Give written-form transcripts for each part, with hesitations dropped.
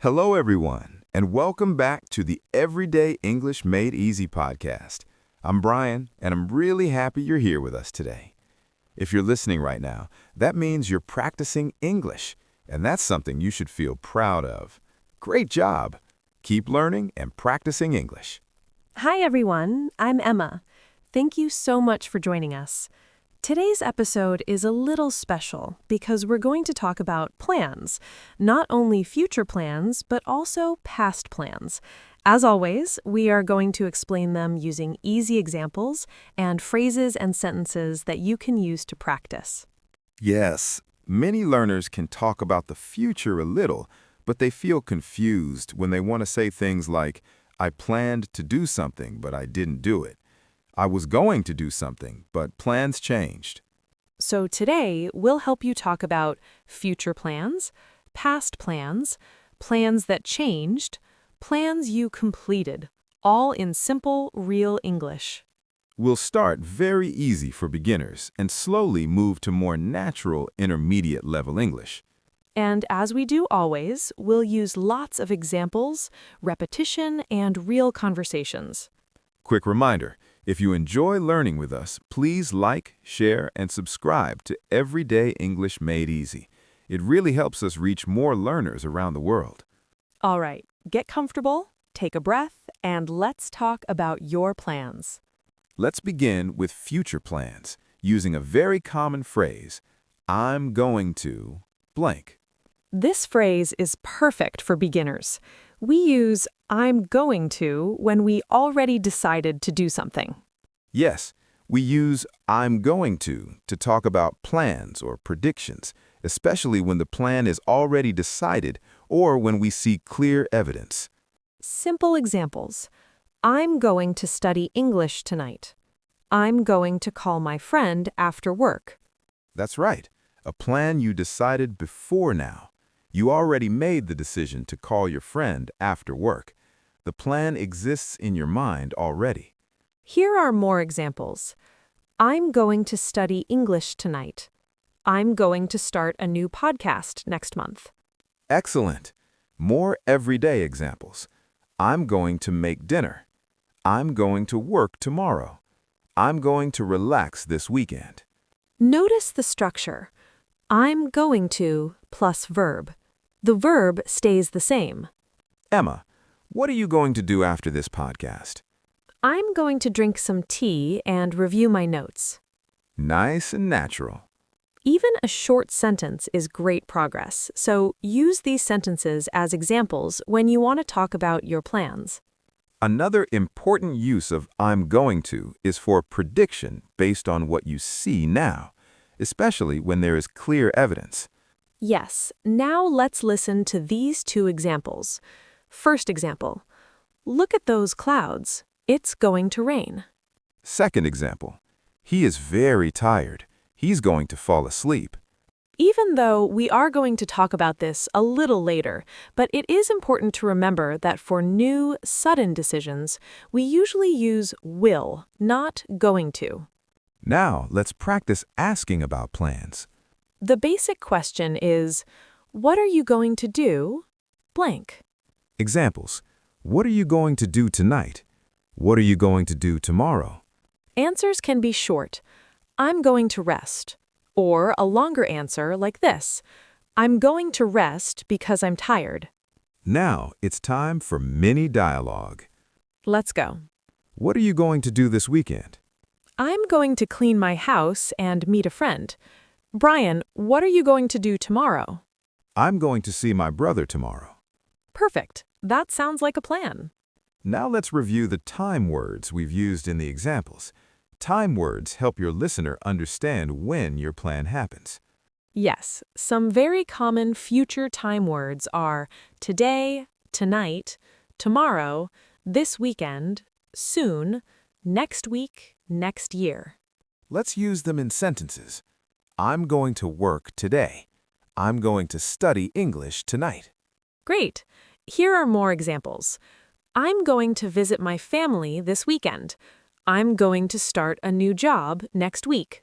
Hello, everyone, and welcome back to the Everyday English Made Easy podcast. I'm Brian, and I'm really happy you're here with us today. If you're listening right now, that means you're practicing English, and that's something you should feel proud of. Great job! Keep learning and practicing English. Hi, everyone. I'm Emma. Thank you so much for joining us. Today's episode is a little special because we're going to talk about plans, not only future plans, but also past plans. As always, we are going to explain them using easy examples and phrases and sentences that you can use to practice. Yes, many learners can talk about the future a little, but they feel confused when they want to say things like, I planned to do something, but I didn't do it. I was going to do something, but plans changed. So today, we'll help you talk about future plans, past plans, plans that changed, plans you completed, all in simple, real English. We'll start very easy for beginners and slowly move to more natural intermediate level English. And as we do always, we'll use lots of examples, repetition, and real conversations. Quick reminder, if you enjoy learning with us, please like, share, and subscribe to Everyday English Made Easy. It really helps us reach more learners around the world. All right, get comfortable, take a breath, and let's talk about your plans. Let's begin with future plans, using a very common phrase, I'm going to blank. This phrase is perfect for beginners. We use I'm going to when we already decided to do something. Yes, we use I'm going to talk about plans or predictions, especially when the plan is already decided or when we see clear evidence. Simple examples. I'm going to study English tonight. I'm going to call my friend after work. That's right, a plan you decided before now. You already made the decision to call your friend after work. The plan exists in your mind already. Here are more examples. I'm going to study English tonight. I'm going to start a new podcast next month. Excellent. More everyday examples. I'm going to make dinner. I'm going to work tomorrow. I'm going to relax this weekend. Notice the structure. I'm going to plus verb. The verb stays the same. Emma, what are you going to do after this podcast? I'm going to drink some tea and review my notes. Nice and natural. Even a short sentence is great progress, so use these sentences as examples when you want to talk about your plans. Another important use of I'm going to is for prediction based on what you see now, especially when there is clear evidence. Yes, now let's listen to these two examples. First example, look at those clouds. It's going to rain. Second example, he is very tired. He's going to fall asleep. Even though we are going to talk about this a little later, but it is important to remember that for new, sudden decisions, we usually use will, not going to. Now, let's practice asking about plans. The basic question is, what are you going to do? Blank. Examples. What are you going to do tonight? What are you going to do tomorrow? Answers can be short. I'm going to rest. Or a longer answer like this. I'm going to rest because I'm tired. Now, it's time for mini dialogue. Let's go. What are you going to do this weekend? I'm going to clean my house and meet a friend. Brian, what are you going to do tomorrow? I'm going to see my brother tomorrow. Perfect. That sounds like a plan. Now let's review the time words we've used in the examples. Time words help your listener understand when your plan happens. Yes, some very common future time words are today, tonight, tomorrow, this weekend, soon, next week, next year. Let's use them in sentences. I'm going to work today. I'm going to study English tonight. Great. Here are more examples. I'm going to visit my family this weekend. I'm going to start a new job next week.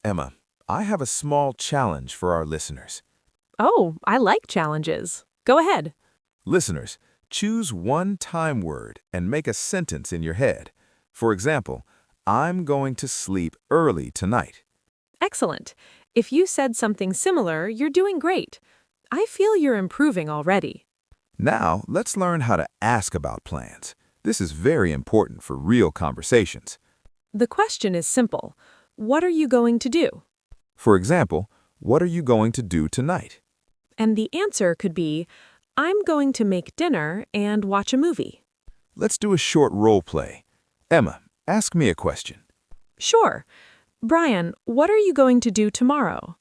Emma, I have a small challenge for our listeners. Oh, I like challenges. Go ahead. Listeners, choose one time word and make a sentence in your head. For example, I'm going to sleep early tonight. Excellent. If you said something similar, you're doing great. I feel you're improving already. Now, let's learn how to ask about plans. This is very important for real conversations. The question is simple. What are you going to do? For example, what are you going to do tonight? And the answer could be, I'm going to make dinner and watch a movie. Let's do a short role play. Emma, ask me a question. Sure. Brian, what are you going to do tomorrow?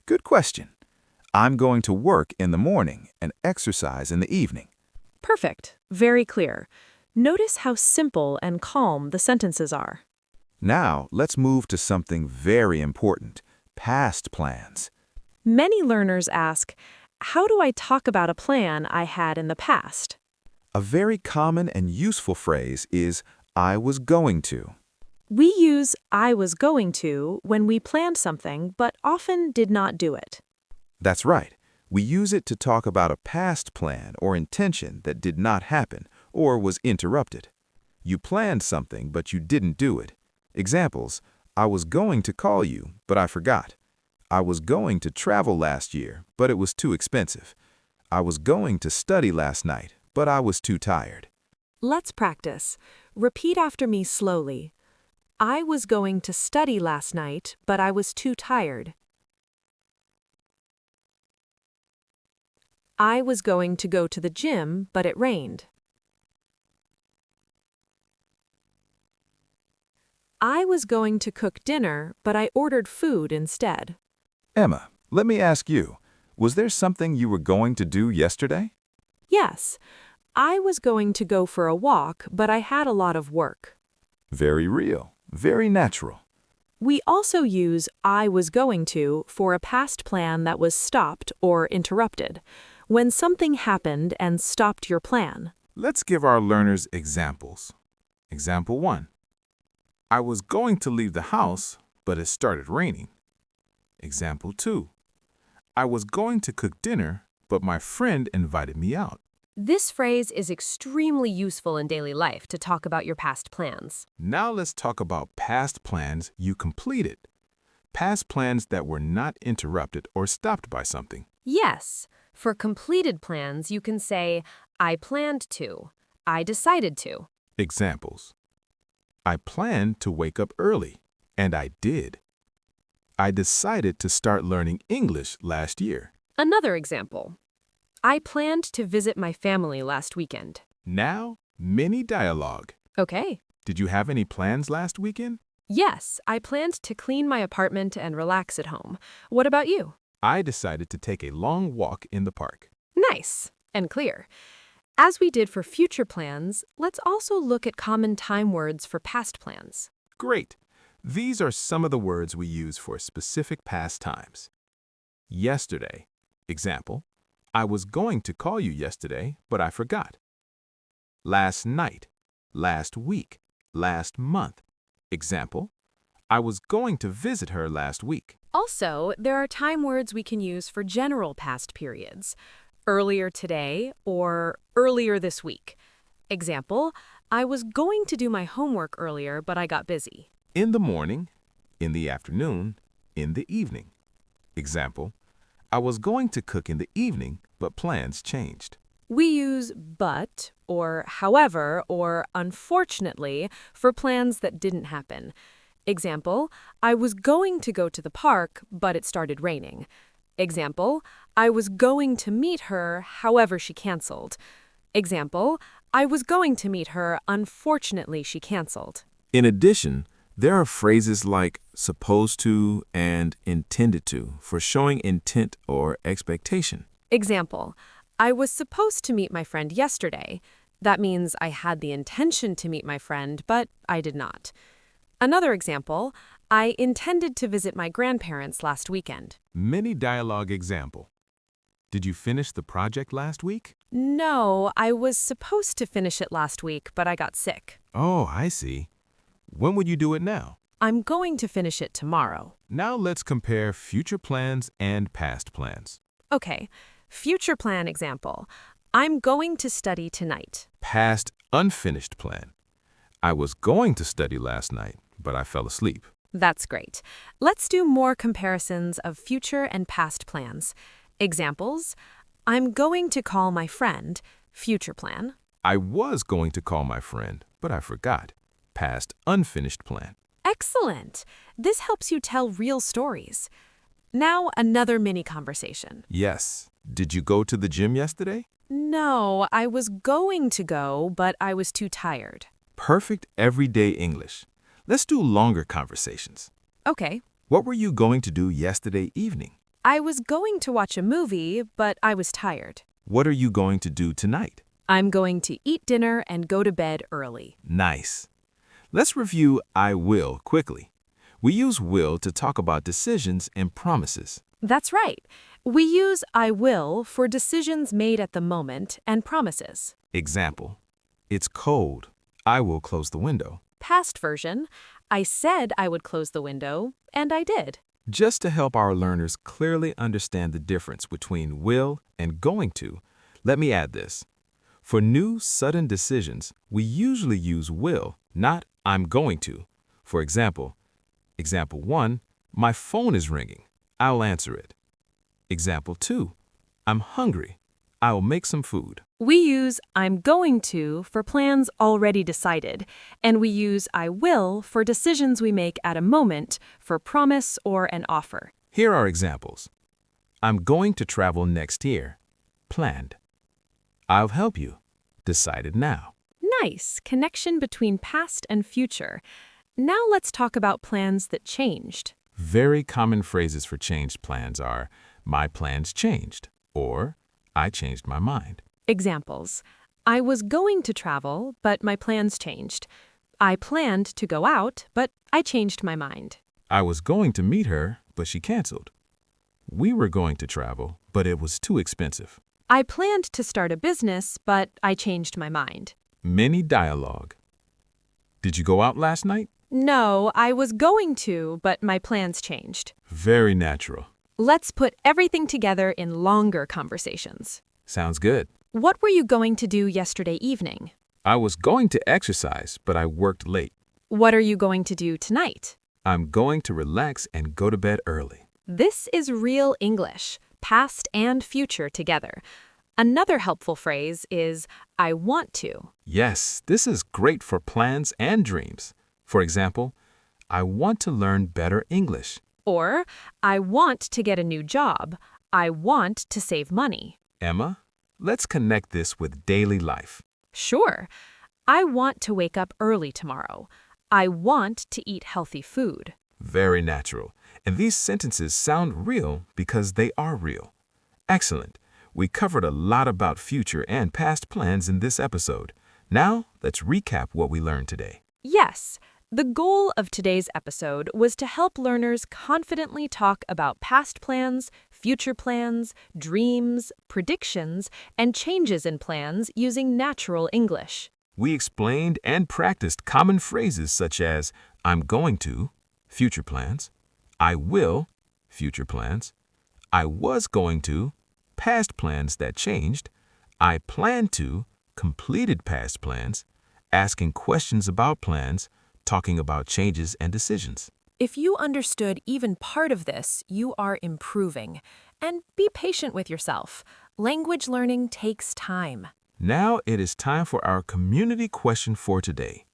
Good question. I'm going to work in the morning and exercise in the evening. Perfect. Very clear. Notice how simple and calm the sentences are. Now, let's move to something very important, past plans. Many learners ask, how do I talk about a plan I had in the past? A very common and useful phrase is, I was going to. We use I was going to when we planned something but often did not do it. That's right. We use it to talk about a past plan or intention that did not happen or was interrupted. You planned something, but you didn't do it. Examples, I was going to call you, but I forgot. I was going to travel last year, but it was too expensive. I was going to study last night, but I was too tired. Let's practice. Repeat after me slowly. I was going to study last night, but I was too tired. I was going to go to the gym, but it rained. I was going to cook dinner, but I ordered food instead. Emma, let me ask you, was there something you were going to do yesterday? Yes, I was going to go for a walk, but I had a lot of work. Very real, very natural. We also use I was going to for a past plan that was stopped or interrupted, when something happened and stopped your plan. Let's give our learners examples. Example 1. I was going to leave the house, but it started raining. Example 2. I was going to cook dinner, but my friend invited me out. This phrase is extremely useful in daily life to talk about your past plans. Now let's talk about past plans you completed. Past plans that were not interrupted or stopped by something. Yes, for completed plans, you can say, I planned to, I decided to. Examples. I planned to wake up early, and I did. I decided to start learning English last year. Another example. I planned to visit my family last weekend. Now, mini dialogue. Okay. Did you have any plans last weekend? Yes, I planned to clean my apartment and relax at home. What about you? I decided to take a long walk in the park. Nice and clear. As we did for future plans, let's also look at common time words for past plans. Great. These are some of the words we use for specific past times. Yesterday. Example, I was going to call you yesterday, but I forgot. Last night, last week, last month. Example, I was going to visit her last week. Also, there are time words we can use for general past periods. Earlier today or earlier this week. Example, I was going to do my homework earlier, but I got busy. In the morning, in the afternoon, in the evening. Example, I was going to cook in the evening, but plans changed. We use but, or however, or unfortunately for plans that didn't happen. Example, I was going to go to the park, but it started raining. Example, I was going to meet her, however she canceled. Example, I was going to meet her, unfortunately she canceled. In addition, there are phrases like supposed to and intended to for showing intent or expectation. Example, I was supposed to meet my friend yesterday. That means I had the intention to meet my friend, but I did not. Another example, I intended to visit my grandparents last weekend. Mini dialogue example. Did you finish the project last week? No, I was supposed to finish it last week, but I got sick. Oh, I see. When would you do it now? I'm going to finish it tomorrow. Now let's compare future plans and past plans. Okay, future plan example. I'm going to study tonight. Past unfinished plan. I was going to study last night, but I fell asleep. That's great. Let's do more comparisons of future and past plans. Examples: I'm going to call my friend, future plan. I was going to call my friend, but I forgot. Past unfinished plan. Excellent! This helps you tell real stories. Now, another mini conversation. Yes. Did you go to the gym yesterday? No, I was going to go, but I was too tired. Perfect everyday English. Let's do longer conversations. Okay. What were you going to do yesterday evening? I was going to watch a movie, but I was tired. What are you going to do tonight? I'm going to eat dinner and go to bed early. Nice. Let's review I will quickly. We use will to talk about decisions and promises. That's right. We use I will for decisions made at the moment and promises. Example: It's cold. I will close the window. Past version: I said I would close the window, and I did. Just to help our learners clearly understand the difference between will and going to, let me add this. For new, sudden decisions, we usually use will, not I'm going to. For example, Example 1, my phone is ringing. I'll answer it. Example 2, I'm hungry. I'll make some food. We use I'm going to for plans already decided, and we use I will for decisions we make at a moment for promise or an offer. Here are examples. I'm going to travel next year. Planned. I'll help you. Decided now. Nice connection between past and future. Now let's talk about plans that changed. Very common phrases for changed plans are, my plans changed, or I changed my mind. Examples: I was going to travel, but my plans changed. I planned to go out, but I changed my mind. I was going to meet her, but she canceled. We were going to travel, but it was too expensive. I planned to start a business, but I changed my mind. Mini dialogue. Did you go out last night? No, I was going to, but my plans changed. Very natural. Let's put everything together in longer conversations. Sounds good. What were you going to do yesterday evening? I was going to exercise, but I worked late. What are you going to do tonight? I'm going to relax and go to bed early. This is real English, past and future together. Another helpful phrase is I want to. Yes, this is great for plans and dreams. For example, I want to learn better English. Or I want to get a new job. I want to save money. Emma, let's connect this with daily life. Sure. I want to wake up early tomorrow. I want to eat healthy food. Very natural. And these sentences sound real because they are real. Excellent. We covered a lot about future and past plans in this episode. Now, let's recap what we learned today. Yes, the goal of today's episode was to help learners confidently talk about past plans, future plans, dreams, predictions, and changes in plans using natural English. We explained and practiced common phrases such as I'm going to, future plans, I will, future plans, I was going to, past plans that changed, I plan to, completed past plans, asking questions about plans, talking about changes and decisions. If you understood even part of this, you are improving. And be patient with yourself. Language learning takes time. Now it is time for our community question for today.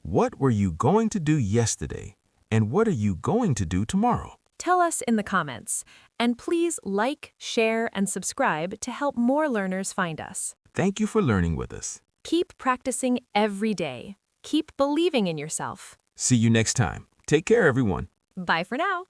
What were you going to do yesterday, and what are you going to do tomorrow? Tell us in the comments. And please like, share, and subscribe to help more learners find us. Thank you for learning with us. Keep practicing every day. Keep believing in yourself. See you next time. Take care, everyone. Bye for now.